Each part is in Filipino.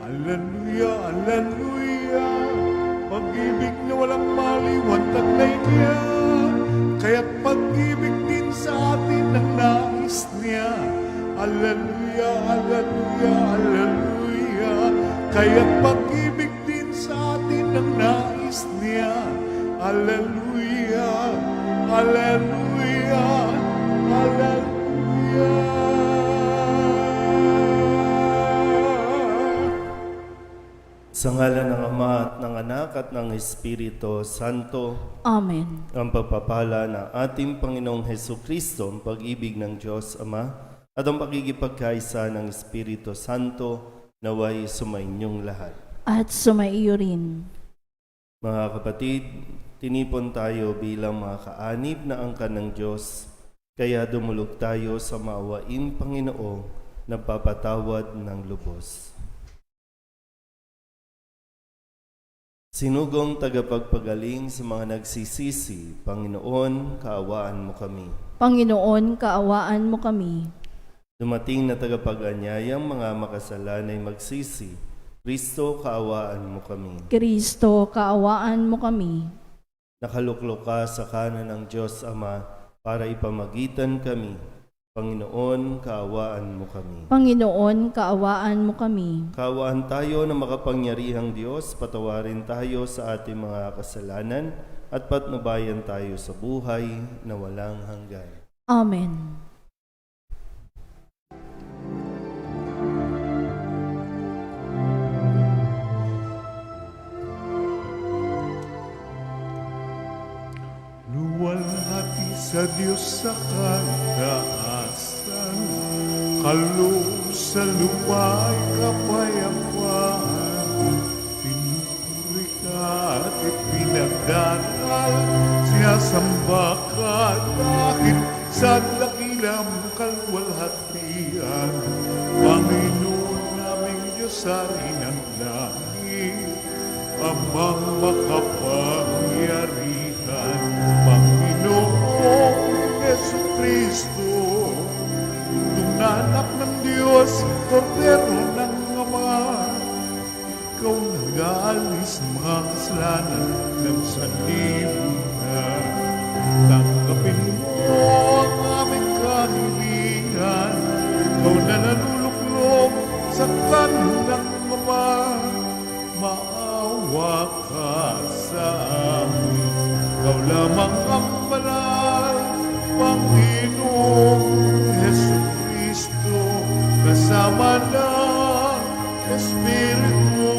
Alleluia, alleluia, pag-ibig na walang maliwan, taglay niya, kaya't pag-ibig din sa atin ang nais niya. Alleluia, alleluia, alleluia, kaya't pag-ibig din sa atin ang nais niya. Alleluia, alleluia, alleluia. Sa ngalan ng Ama at ng Anak at ng Espiritu Santo, Amen. ang pagpapala ng ating Panginoong Hesukristo, ang pag-ibig ng Diyos Ama, at ang pagkikipagkaisa ng Espiritu Santo, naway sumainyong lahat. At sumaiyo rin. Mga kapatid, tinipon tayo bilang mga kaanib na angkan ng Diyos, kaya dumulog tayo sa maawaing Panginoong nagpapatawad ng lubos. Sinugong tagapagpagaling sa mga nagsisisi, Panginoon, kaawaan mo kami. Panginoon, kaawaan mo kami. Dumating na tagapag-anyayang mga makasalanay magsisi, Kristo, kaawaan mo kami. Kristo, kaawaan mo kami. Nakaluklok ka sa kanan ng Diyos Ama para ipamagitan kami. Panginoon, kaawaan mo kami. Panginoon, kaawaan mo kami. Kaawaan tayo na makapangyarihang Diyos, patawarin tayo sa ating mga kasalanan at patnubayan tayo sa buhay na walang hanggan. Amen. Luwalhati sa Diyos sa kantaasan, kaloob sa lupa'y kapayapaan. Pinupuri ka at ipinagdanal, sinasamba ka dahil sa dakilang kalwalhatian. Panginoon naming Diyos ari ng langit, Amang makapangyarihan, Panginoong Jesucristo, Anak ng Diyos, Kordero ng Ama. Ikaw nag-aalis ng mga kasalanan ng sanlibutan. Tanggapin mo ang aming kahilingan. Ikaw na nanuluklog sa kanan ng Ama. Maawa ka sa amin. Ikaw lamang ang banal, Panginoong Jesucristo, kasama ng Espiritu,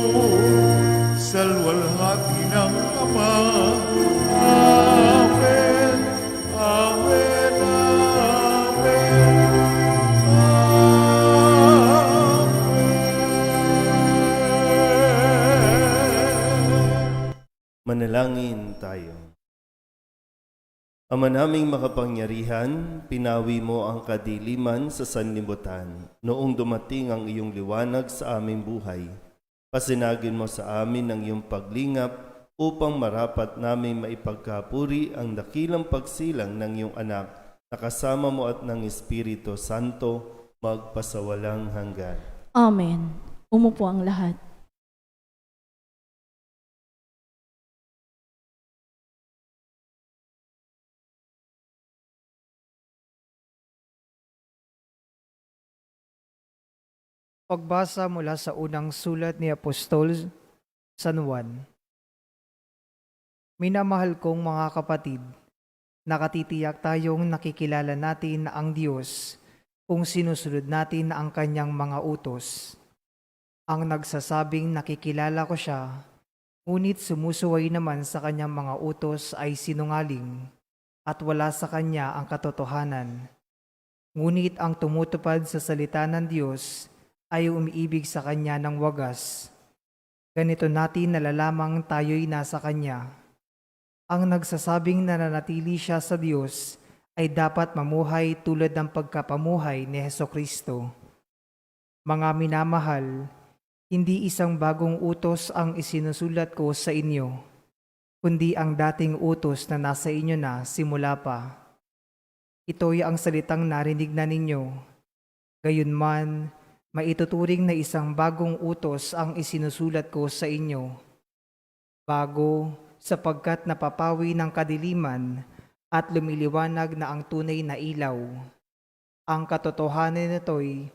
sa luwalhati ng Ama. Amen, amen, amen, amen. Manalangin tayo. Ama naming makapangyarihan, pinawi mo ang kadiliman sa sanlibutan noong dumating ang iyong liwanag sa aming buhay. Pasinagin mo sa amin ang iyong paglingap upang marapat namin maipagkapuri ang dakilang pagsilang ng iyong anak na kasama mo at ng Espiritu Santo magpasawalang hanggan. Amen. Umupo ang lahat. Pagbasa mula sa unang sulat ni Apostol San Juan. Minamahal kong mga kapatid, nakatitiyak tayong nakikilala natin na ang Diyos kung sinusunod natin ang kanyang mga utos. Ang nagsasabing nakikilala ko siya, ngunit sumusuway naman sa kanyang mga utos ay sinungaling at wala sa kanya ang katotohanan. Ngunit ang tumutupad sa salita ng Diyos ay umiibig sa Kanya ng wagas. Ganito natin nalalamang tayo'y nasa Kanya. Ang nagsasabing nananatili siya sa Diyos ay dapat mamuhay tulad ng pagkapamuhay ni Hesukristo. Mga minamahal, hindi isang bagong utos ang isinusulat ko sa inyo, kundi ang dating utos na nasa inyo na simula pa. Ito'y ang salitang narinig na ninyo. Gayunman, maituturing na isang bagong utos ang isinusulat ko sa inyo. Bago, sapagkat napapawi ng kadiliman at lumiliwanag na ang tunay na ilaw. Ang katotohanan nito'y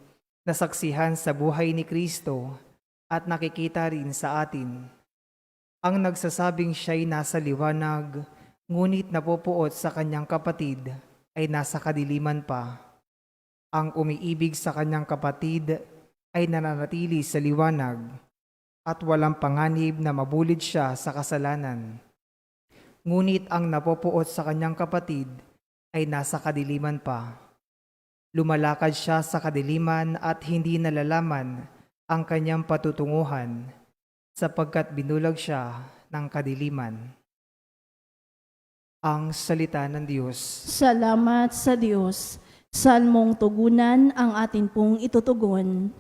nasaksihan sa buhay ni Kristo at nakikita rin sa atin. Ang nagsasabing siya'y nasa liwanag, ngunit napupuot sa kanyang kapatid, ay nasa kadiliman pa. Ang umiibig sa kanyang kapatid ay nananatili sa liwanag at walang panganib na mabulid siya sa kasalanan. Ngunit ang napupuot sa kanyang kapatid ay nasa kadiliman pa. Lumalakad siya sa kadiliman at hindi nalalaman ang kanyang patutunguhan sapagkat binulag siya ng kadiliman. Ang salita ng Diyos. Salamat sa Diyos. Salmong tugunan ang atin pong itutugon.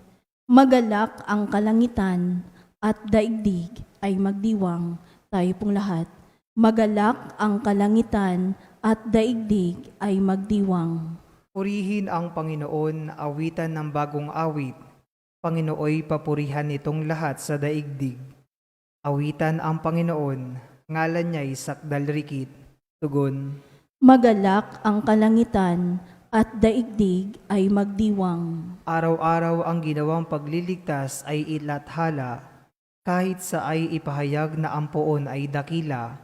Magalak ang kalangitan at daigdig ay magdiwang. Tayo pong lahat. Magalak ang kalangitan at daigdig ay magdiwang. Purihin ang Panginoon, awitan ng bagong awit. Panginooy papurihan nitong lahat sa daigdig. Awitan ang Panginoon, ngalan niya'y sakdalrikit. Tugon. Magalak ang kalangitan at daigdig ay magdiwang. Araw-araw ang ginawang pagliligtas ay ilathala, kahit sa ay ipahayag na ang poon ay dakila,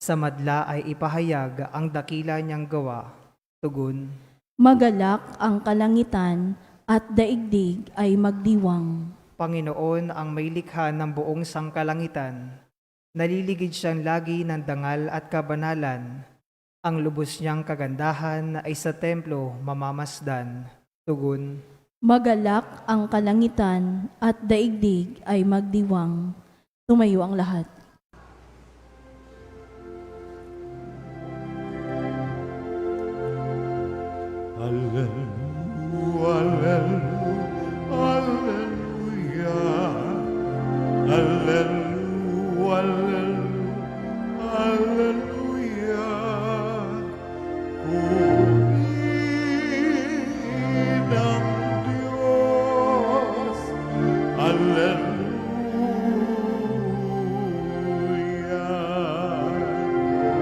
sa madla ay ipahayag ang dakila niyang gawa. Tugon. Magalak ang kalangitan at daigdig ay magdiwang. Panginoon ang may likha ng buong sangkalangitan. Naliligid siyang lagi ng dangal at kabanalan. Ang lubos niyang kagandahan ay sa templo mamamasdan. Tugon. Magalak ang kalangitan at daigdig ay magdiwang. Tumayo ang lahat. Alleluia, alleluia, alleluia, alleluia. Purihin ang Diyos, alleluia.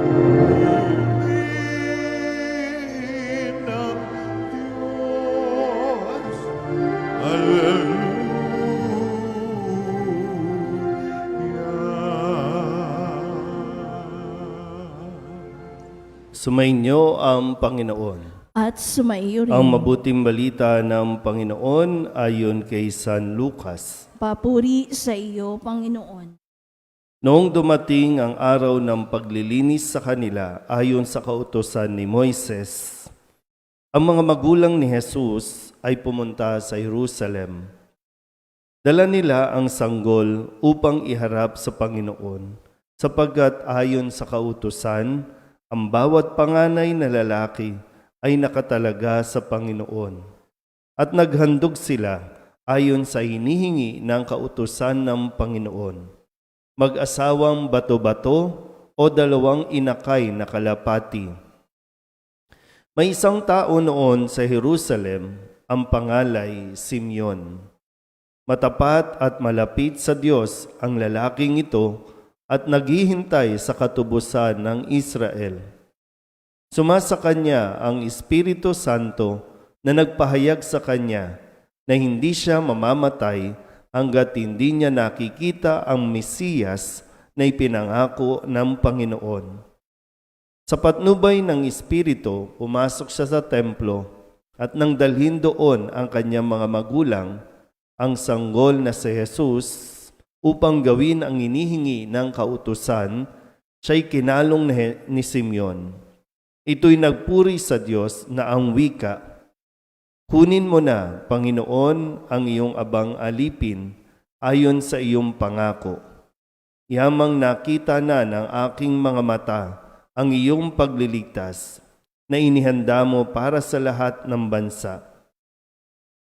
Purihin ang Diyos, Sumainyo ang Panginoon. At sumaiyo rin. Ang mabuting balita ng Panginoon ayon kay San Lucas. Papuri sa iyo, Panginoon. Noong dumating ang araw ng paglilinis sa kanila ayon sa kautusan ni Moises, ang mga magulang ni Jesus ay pumunta sa Jerusalem. Dala nila ang sanggol upang iharap sa Panginoon, sapagkat ayon sa kautusan, ang bawat panganay na lalaki ay nakatalaga sa Panginoon. At naghandog sila ayon sa hinihingi ng kautusan ng Panginoon. Mag-asawang bato-bato o dalawang inakay na kalapati. May isang tao noon sa Jerusalem, ang pangalay Simeon. Matapat at malapit sa Diyos ang lalaking ito at naghihintay sa katubusan ng Israel. Sumasa kanya ang Espiritu Santo na nagpahayag sa kanya na hindi siya mamamatay hanggat hindi niya nakikita ang Mesiyas na ipinangako ng Panginoon. Sa patnubay ng Espiritu, pumasok siya sa templo at nang dalhin doon ang kanyang mga magulang, ang sanggol na si Jesus, upang gawin ang hinihingi ng kautusan, siya'y kinalong ni Simeon. Ito'y nagpuri sa Diyos na ang wika, "Kunin mo na, Panginoon, ang iyong abang alipin ayon sa iyong pangako. Yamang nakita na ng aking mga mata ang iyong pagliligtas na inihanda mo para sa lahat ng bansa.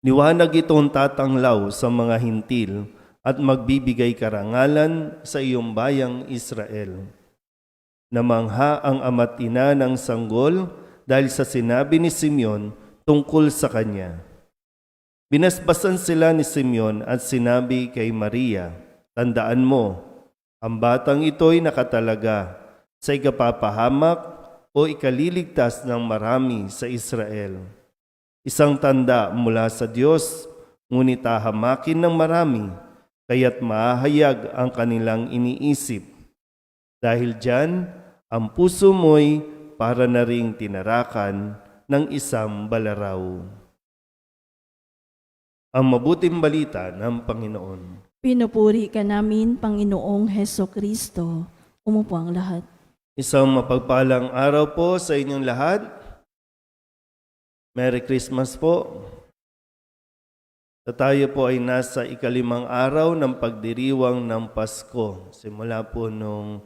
Liwanag itong tatanglaw sa mga hintil at magbibigay karangalan sa iyong bayang Israel." Namangha ang ama't ina ng sanggol dahil sa sinabi ni Simeon tungkol sa kanya. Binasbasan sila ni Simeon at sinabi kay Maria, "Tandaan mo, ang batang ito'y nakatalaga sa ikapapahamak o ikaliligtas ng marami sa Israel. Isang tanda mula sa Diyos, ngunit hahamakin ng marami, kaya't mahahayag ang kanilang iniisip. Dahil diyan, ang puso mo'y para na ring tinarakan ng isang balaraw." Ang mabuting balita ng Panginoon. Pinupuri ka namin, Panginoong Heso Kristo. Umupo ang lahat. Isang mapagpalang araw po sa inyong lahat. Merry Christmas po. Tayo po ay nasa ikalimang araw ng pagdiriwang ng Pasko. Simula po nung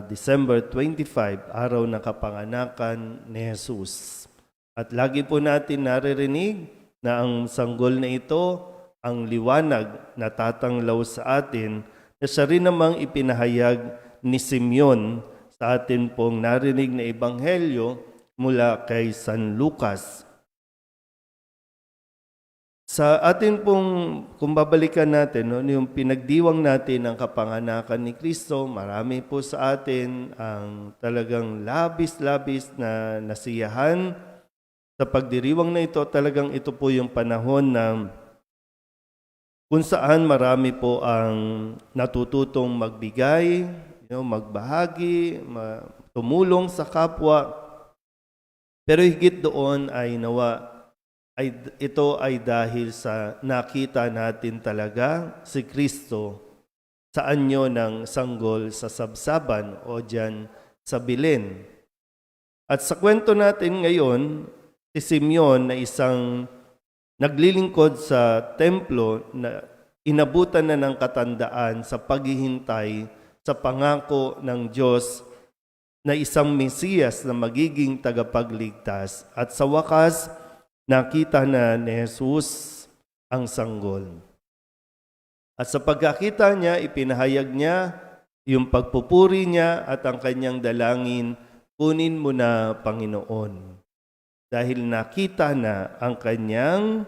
December 25, araw ng kapanganakan ni Jesus. At lagi po natin naririnig na ang sanggol na ito, ang liwanag na tatanglaw sa atin, na siya rin namang ipinahayag ni Simeon sa atin pong narinig na ebanghelyo mula kay San Lucas. Sa atin pong, kung babalikan natin, yung pinagdiwang natin ng kapanganakan ni Kristo, marami po sa atin ang talagang labis-labis na nasiyahan. Sa pagdiriwang na ito, talagang ito po yung panahon na kung saan marami po ang natututong magbigay, magbahagi, tumulong sa kapwa. Pero higit doon ay ito ay dahil sa nakita natin talaga si Kristo sa anyo ng sanggol sa sabsaban o diyan sa Belen. At sa kwento natin ngayon, si Simeon na isang naglilingkod sa templo na inabutan na ng katandaan sa paghihintay sa pangako ng Diyos na isang Mesiyas na magiging tagapagligtas. At sa wakas, nakita na ni Jesus ang sanggol. At sa pagkakita niya, ipinahayag niya yung pagpupuri niya at ang kanyang dalangin, "Kunin mo na, Panginoon." Dahil nakita na ang kanyang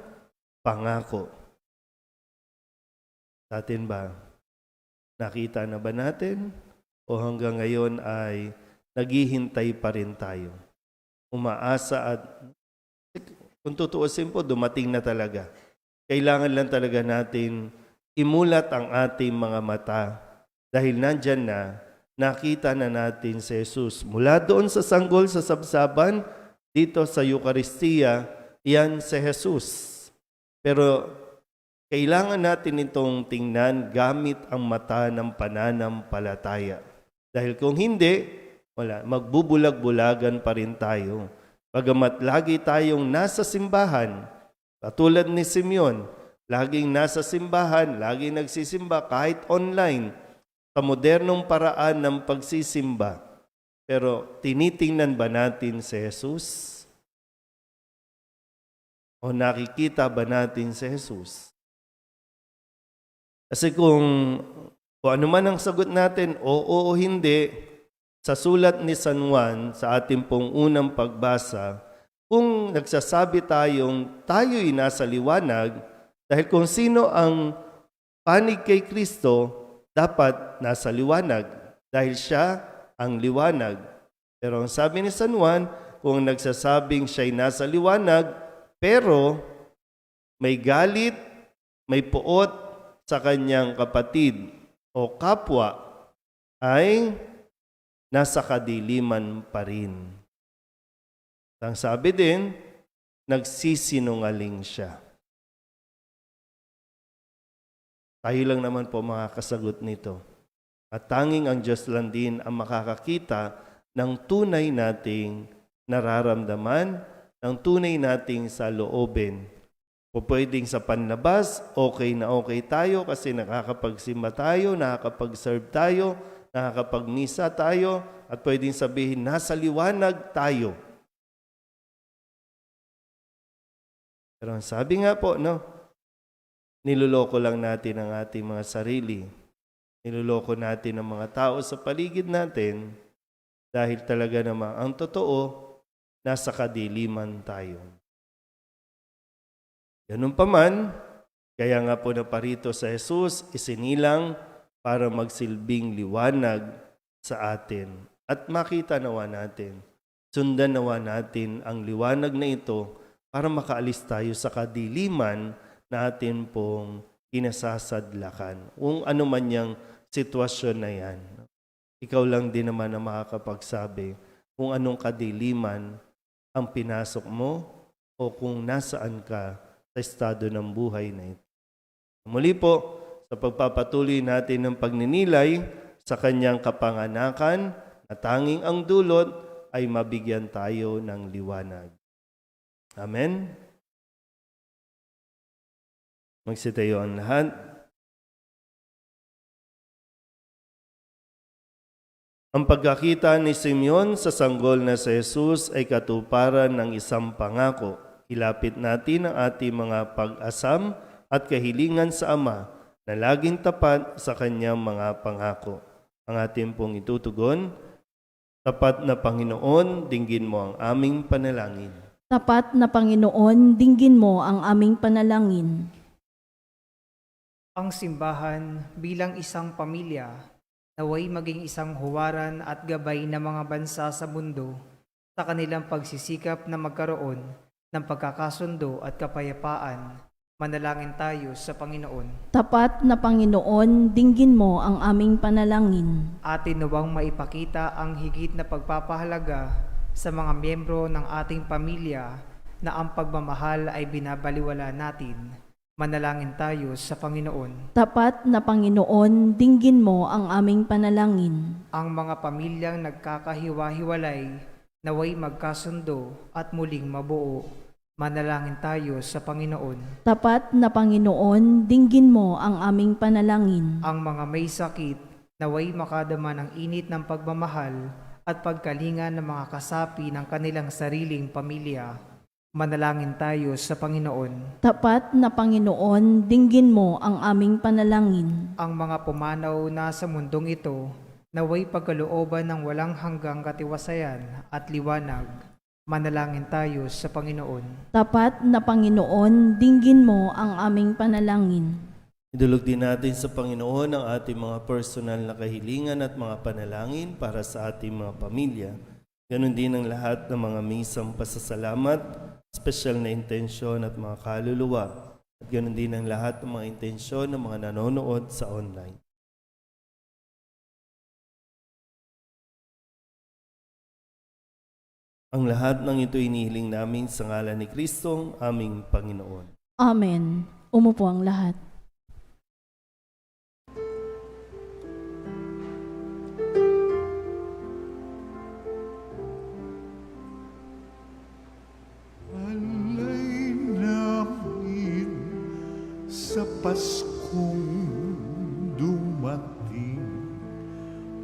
pangako. Sa atin ba? Nakita na ba natin? O hanggang ngayon ay naghihintay pa rin tayo? Umaasa at kung tutuusin po, dumating na talaga. Kailangan lang talaga natin imulat ang ating mga mata dahil nandyan na, nakita na natin si Jesus. Mula doon sa sanggol sa sabsaban, dito sa Eucharistia, yan si Jesus. Pero kailangan natin itong tingnan gamit ang mata ng pananampalataya. Dahil kung hindi, magbubulag-bulagan pa rin tayo. Bagamat lagi tayong nasa simbahan, katulad ni Simeon, laging nasa simbahan, laging nagsisimba kahit online, sa modernong paraan ng pagsisimba. Pero tinitingnan ba natin si Jesus? O nakikita ba natin si Jesus? Kasi kung ano man ang sagot natin, oo o hindi, sa sulat ni San Juan, sa ating pong unang pagbasa, kung nagsasabi tayo'y nasa liwanag, dahil kung sino ang panig kay Kristo, dapat nasa liwanag, dahil siya ang liwanag. Pero ang sabi ni San Juan, kung nagsasabing siya'y nasa liwanag, pero may galit, may puot sa kanyang kapatid o kapwa, ay nasa kadiliman pa rin. Ang sabi din, nagsisinungaling siya. Tayo lang naman po makakasagot nito. At tanging ang Diyos lang din ang makakakita ng tunay nating nararamdaman, ng tunay nating saloobin. O pwedeng sa panlabas, okay na okay tayo kasi nakakapagsimba tayo, nakakapag-serve tayo, nakakapagmisa tayo, at pwedeng sabihin, nasa liwanag tayo. Pero sabi nga po, niloloko lang natin ang ating mga sarili. Niloloko natin ang mga tao sa paligid natin dahil talaga namang ang totoo, nasa kadiliman tayo. Ganun pa man, kaya nga po naparito sa Jesus, isinilang para magsilbing liwanag sa atin. At makita nawa natin, sundan nawa natin ang liwanag na ito para makaalis tayo sa kadiliman na atin pong kinasasadlakan. Kung ano man yung sitwasyon na yan. Ikaw lang din naman ang makakapagsabi kung anong kadiliman ang pinasok mo o kung nasaan ka sa estado ng buhay na ito. Muli po, sa pagpapatuloy natin ng pagninilay sa kanyang kapanganakan na tanging ang dulot ay mabigyan tayo ng liwanag. Amen? Magsitayo ang lahat. Ang pagkakita ni Simeon sa sanggol na si Jesus ay katuparan ng isang pangako. Ilapit natin ang ating mga pag-asam at kahilingan sa Ama na laging tapat sa kanyang mga pangako. Ang ating pong itutugon, tapat na Panginoon, dinggin mo ang aming panalangin. Tapat na Panginoon, dinggin mo ang aming panalangin. Ang simbahan bilang isang pamilya, naway maging isang huwaran at gabay ng mga bansa sa mundo sa kanilang pagsisikap na magkaroon ng pagkakasundo at kapayapaan. Manalangin tayo sa Panginoon. Tapat na Panginoon, dinggin mo ang aming panalangin. Atin nawang maipakita ang higit na pagpapahalaga sa mga miyembro ng ating pamilya na ang pagmamahal ay binabaliwala natin. Manalangin tayo sa Panginoon. Tapat na Panginoon, dinggin mo ang aming panalangin. Ang mga pamilyang nagkakahiwa-hiwalay, naway magkasundo at muling mabuo. Manalangin tayo sa Panginoon. Tapat na Panginoon, dinggin mo ang aming panalangin. Ang mga may sakit, naway makadama ng init ng pagmamahal at pagkalinga ng mga kasapi ng kanilang sariling pamilya. Manalangin tayo sa Panginoon. Tapat na Panginoon, dinggin mo ang aming panalangin. Ang mga pumanaw na sa mundong ito, naway pagkalooban ng walang hanggang katiwasayan at liwanag. Manalangin tayo sa Panginoon. Tapat na Panginoon, dinggin mo ang aming panalangin. Idulog din natin sa Panginoon ang ating mga personal na kahilingan at mga panalangin para sa ating mga pamilya. Ganon din ang lahat ng mga misang pasasalamat, special na intensyon at mga kaluluwa. At ganon din ang lahat ng mga intensyon ng mga nanonood sa online. Ang lahat ng ito inihiling namin sa ngalan ni Kristong aming Panginoon. Amen. Umupo ang lahat. Alay namin sa Paskong dumating,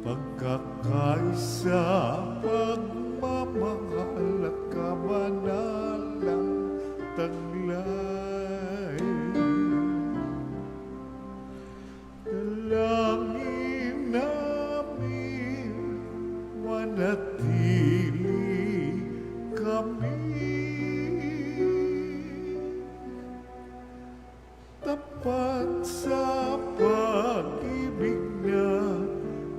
pagkakaisa, pagmamahal at kabanalang taglay. Dalangin namin manatili kami tapat sa pag-ibig na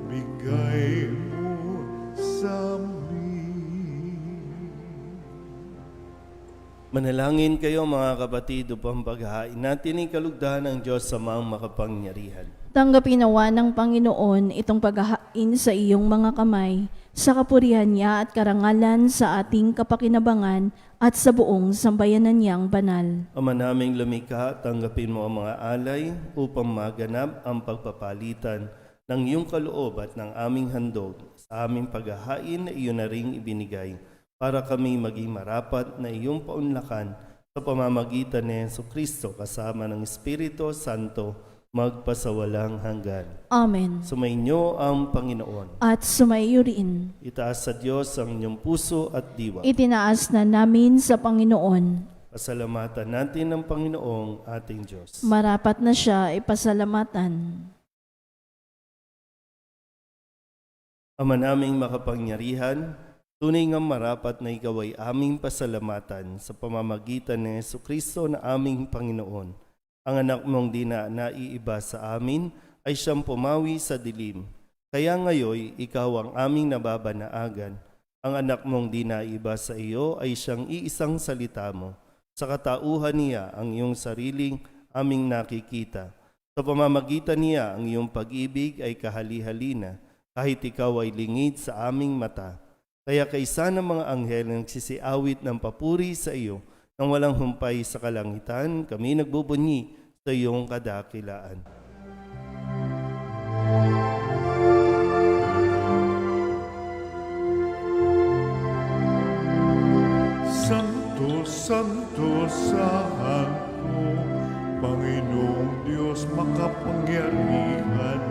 bigay mo sa amin. Manalangin kayo mga kapatid upang paghahain natin ang kalugdan ng Diyos sa mga makapangyarihan. Tanggapin nawa ng Panginoon itong paghahain sa iyong mga kamay, sa kapurihan niya at karangalan sa ating kapakinabangan at sa buong sambayanan niyang banal. Ama naming lumikha, tanggapin mo ang mga alay upang maganap ang pagpapalitan ng iyong kaloob at ng aming handog sa aming paghahain na iyon na ring ibinigay para kami maging marapat na iyong paunlakan sa pamamagitan ni Jesucristo kasama ng Espiritu Santo magpasawalang hanggan. Amen. Sumainyo ang Panginoon. At sumaiyo rin. Itaas sa Diyos ang inyong puso at diwa. Itinaas na namin sa Panginoon. Pasalamatan natin ang Panginoong ating Diyos. Marapat na siya ipasalamatan. Ama naming makapangyarihan, Tunay nga marapat na ikaw ay aming pasalamatan sa pamamagitan ni Jesucristo na aming Panginoon. Ang anak mong di na naiiba sa amin ay siyang pumawi sa dilim. Kaya ngayon, ikaw ang aming nababanaagan. Ang anak mong di naiba sa iyo ay siyang iisang salita mo. Sa katauhan niya ang iyong sariling aming nakikita. Sa pamamagitan niya ang iyong pag-ibig ay kahali-halina, kahit ikaw ay lingid sa aming mata. Kaya kaysa ng mga anghel na nagsisiawit ng papuri sa iyo, nang walang humpay sa kalangitan, kami nagbubunyi sa iyong kadakilaan. Santo, Santo, Santo, Panginoong Diyos makapangyarihan,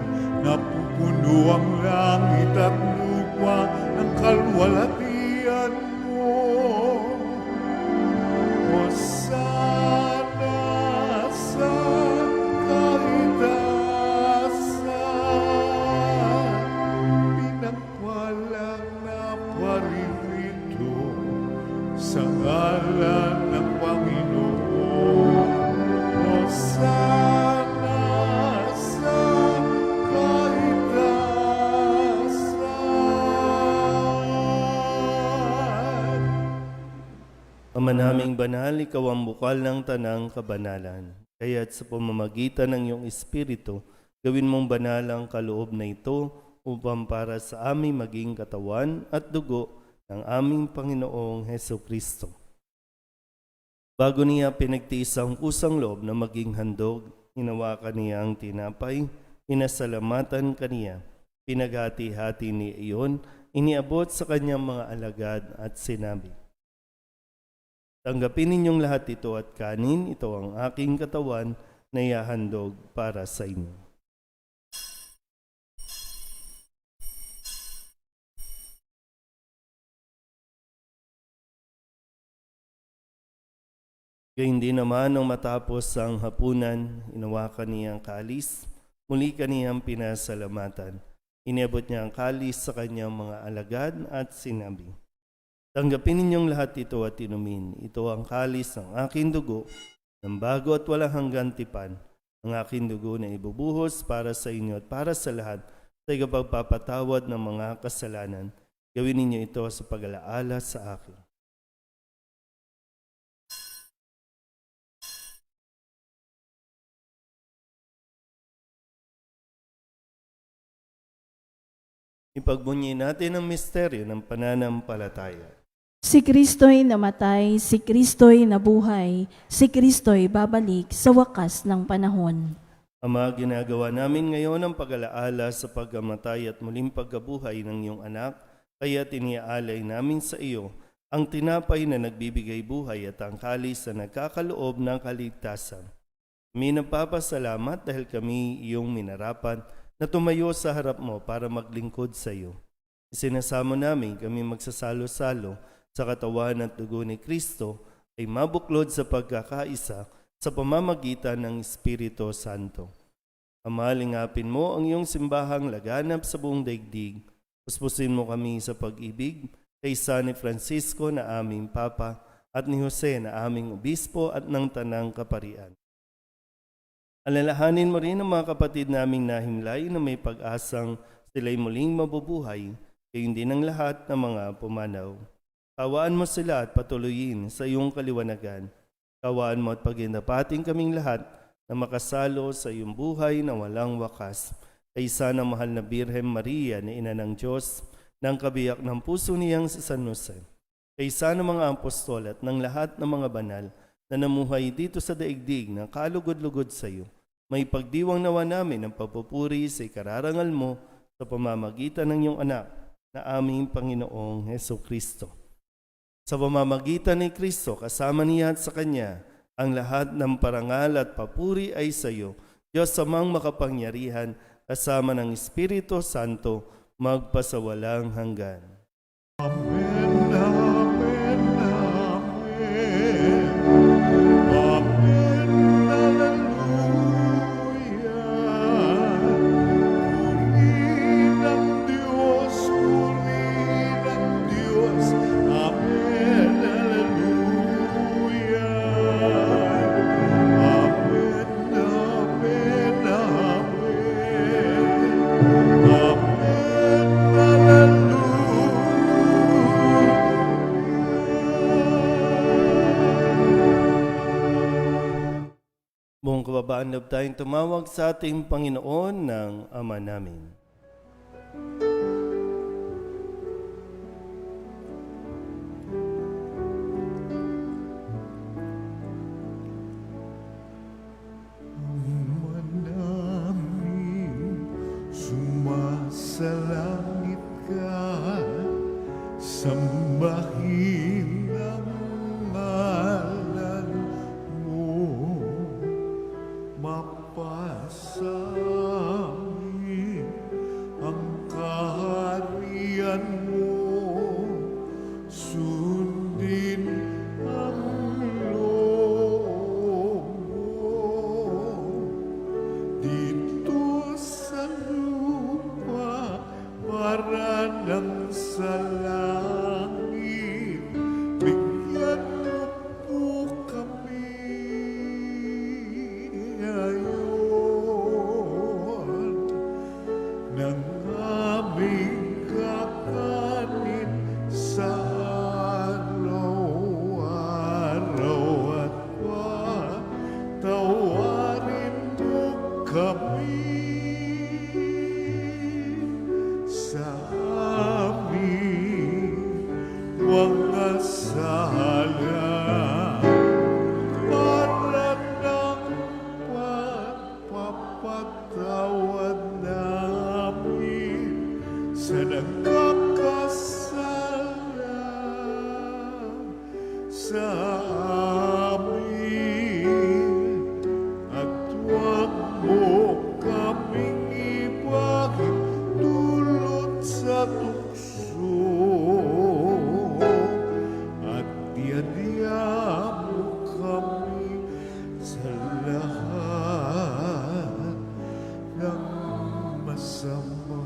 napupuno ang langit at lupa ng kalwalhatian mo. Hosana sa kaitaasan, pinagpalang na paririto sa ngalan ng Panginoon. Hosana sa kaitaasan. Ama naming banal, ikaw ang bukal ng tanang kabanalan. Kaya't sa pamamagitan ng iyong Espiritu, gawin mong banal ang kaloob na ito upang para sa aming maging katawan at dugo ng aming Panginoong Hesukristo. Bago niya pinagtiis ang kusang loob na maging handog, hinawakan niya ang tinapay, inasalamatan kaniya, pinaghati-hati ni iyon, iniabot sa kanyang mga alagad at sinabi, "Tanggapin ninyong lahat ito at kanin, ito ang aking katawan na ihahandog para sa inyo." Gayun din naman nang matapos ang hapunan, inawakan niya ang kalis, muli kaniyang pinasalamatan. Iniabot niya ang kalis sa kanyang mga alagad at sinabi, "Tanggapin ninyong lahat ito at inumin. Ito ang kalis ng aking dugo, ng bago at walang hanggang tipan, ang aking dugo na ibubuhos para sa inyo at para sa lahat sa ikapagpapatawad ng mga kasalanan. Gawin ninyo ito sa pag-alaala sa akin." Ipagbunyi natin ang misteryo ng pananampalataya. Si Kristo'y namatay, si Kristo'y nabuhay, si Kristo'y babalik sa wakas ng panahon. Ama, ginagawa namin ngayon ang pag-alaala sa pagkamatay at muling pagkabuhay ng iyong anak, kaya tiniaalay namin sa iyo ang tinapay na nagbibigay buhay at ang kalis na nagkakaloob ng kaligtasan. Kami nagpapasalamat dahil kami iyong minarapan na tumayo sa harap mo para maglingkod sa iyo. Isinasamo namin kami magsasalo-salo sa katawan at dugo ni Kristo ay mabuklod sa pagkakaisa sa pamamagitan ng Espiritu Santo. Ama, lingapin mo ang iyong simbahang laganap sa buong daigdig. Puspusin mo kami sa pag-ibig kay San Francisco na aming Papa at ni Jose na aming Obispo at ng Tanang Kaparian. Alalahanin mo rin ang mga kapatid naming nahimlay na may pag-asang sila'y muling mabubuhay, gayon din ang lahat ng mga pumanaw. Kawaan mo sila at patuloyin sa iyong kaliwanagan. Kawaan mo at paghindapating kaming lahat na makasalo sa iyong buhay na walang wakas. Kaysa ng mahal na Birhen Maria na ina ng Diyos, ng kabiyak ng puso niyang si San Jose. Kaysa ng mga apostol at ng lahat ng mga banal na namuhay dito sa daigdig na kalugod-lugod sa iyo. May pagdiwang nawa namin ang papupuri sa ikararangal mo sa pamamagitan ng iyong anak na aming Panginoong Hesukristo. Sa pamamagitan ni Kristo, kasama niya at sa Kanya, ang lahat ng parangal at papuri ay sa iyo, Diyos amang makapangyarihan, kasama ng Espiritu Santo, magpasawalang hanggan. Amen, amen, amen. Amen, hallelujah. Purihin ang Diyos, Halina't tayong tumawag sa ating Panginoon ng Ama namin. Ama namin, sumasalangit ka, sambahin ang ngalan mo, mapasamin ang kaharian mo, sundin ang loob mo dito sa lupa para nang sa langit. Bigyan mo po kami ngayon ng aming kakanin sa araw-araw at patawarin mo kami sa aming mga sala para ng pagpapatawad namin sa nagkakasala sa amin, at huwag mo kaming ibagin dulot sa tukso, at diadya mo kami sa lahat ng masama.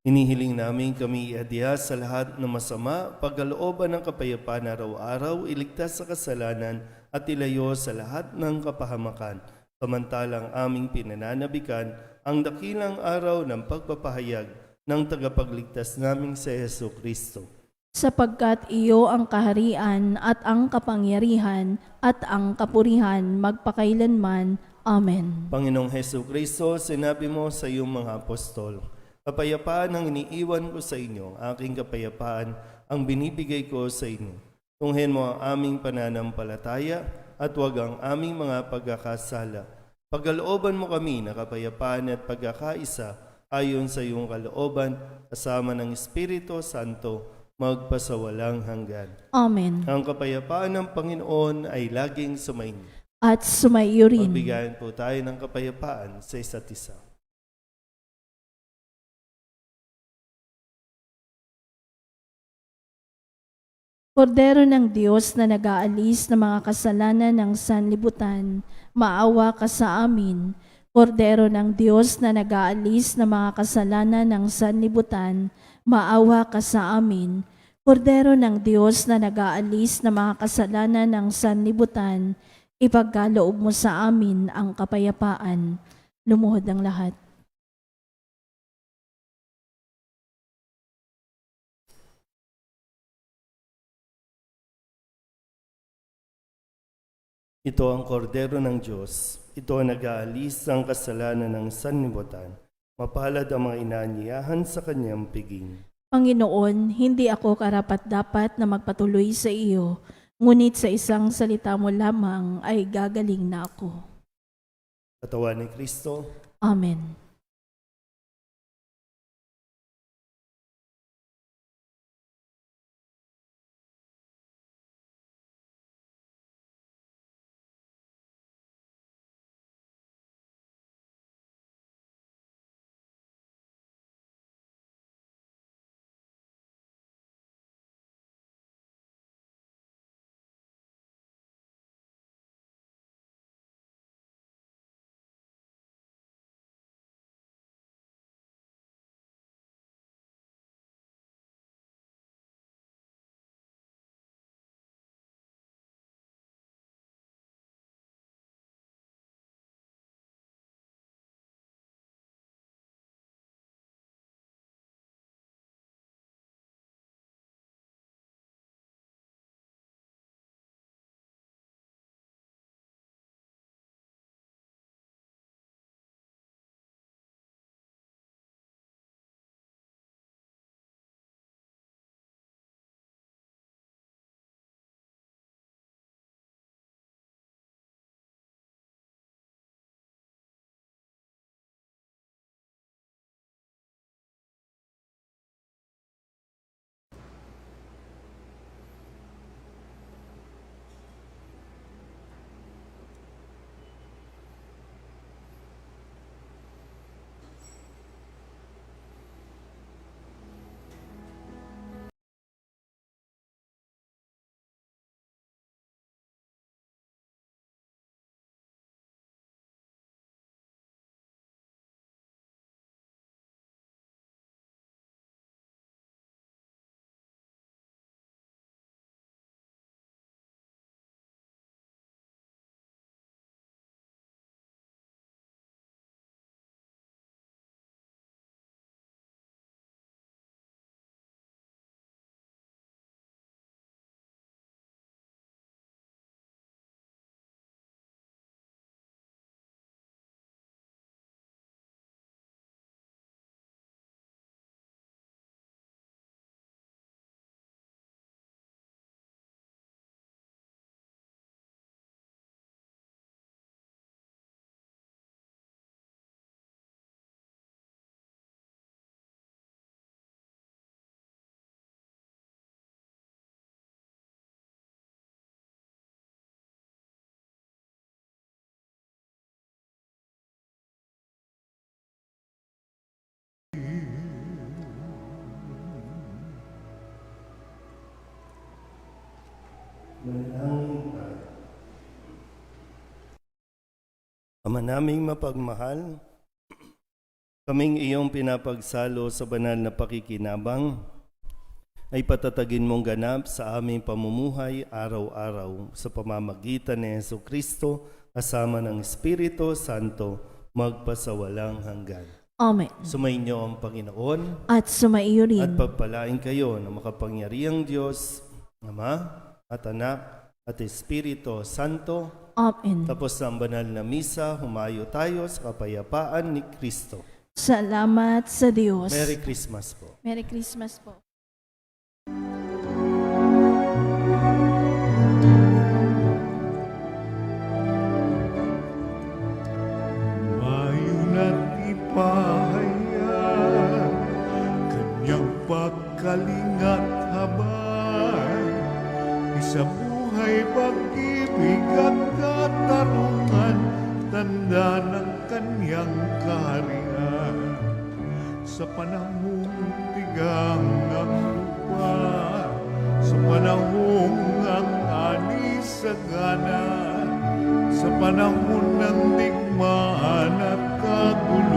Inihiling namin kami iadya sa lahat ng masama, pagkalooban ng kapayapaan araw-araw, iligtas sa kasalanan at ilayo sa lahat ng kapahamakan. Samantalang aming pinananabikan ang dakilang araw ng pagpapahayag ng tagapagligtas naming sa Hesu Kristo. Sapagkat iyo ang kaharian at ang kapangyarihan at ang kapurihan magpakailanman. Amen. Panginoong Hesu Kristo, sinabi mo sa iyong mga apostol, kapayapaan ang iniiwan ko sa inyo, aking kapayapaan ang binibigay ko sa inyo. Tunghen mo ang aming pananampalataya at huwag ang aming mga pagkakasala. Pagkalooban mo kami na kapayapaan at pagkakaisa ayon sa iyong kalooban, kasama ng Espiritu Santo, magpasawalang hanggan. Amen. Ang kapayapaan ng Panginoon ay laging sumainyo. At sumaiyo rin. Magbigayan po tayo ng kapayapaan sa isa't isa. Kordero ng Diyos na nag-aalis ng mga kasalanan ng sanlibutan, maawa ka sa amin. Kordero ng Diyos na nag-aalis ng mga kasalanan ng sanlibutan, maawa ka sa amin. Kordero ng Diyos na nag-aalis ng mga kasalanan ng sanlibutan, ipagkaloob mo sa amin ang kapayapaan. Lumuhod ang lahat. Ito ang kordero ng Diyos. Ito ang nag-aalis ng kasalanan ng sanlibutan. Mapalad ang mga inaanyayahan sa kanyang piging. Panginoon, hindi ako karapat-dapat na magpatuloy sa iyo, ngunit sa isang salita mo lamang ay gagaling na ako. Katawan ni Kristo, Amen. Manalangin tayo. Ama naming mapagmahal, kaming iyong pinapagsalo sa banal na pakikinabang, ay patatagin mong ganap sa aming pamumuhay araw-araw sa pamamagitan ni Jesucristo kasama ng Espiritu Santo magpasawalang hanggan. Amen. Sumainyo ang Panginoon At sumaiyo rin. at pagpalain kayo ng makapangyarihang Diyos, Ama at Anak at Espiritu Santo. Amen. Tapos ang banal na misa, humayo tayo sa kapayapaan ni Kristo. Salamat sa Diyos. Merry Christmas po. Merry Christmas po. Mayon at ipahayag kanyang pagkalingat habay, isa buhay pag-ibig at katarungan, tanda ng kanyang kaharian. Sa panahong tigang ng lupa, sa panahong ang ani sa gana, sa panahon ng digmaan at kagulan,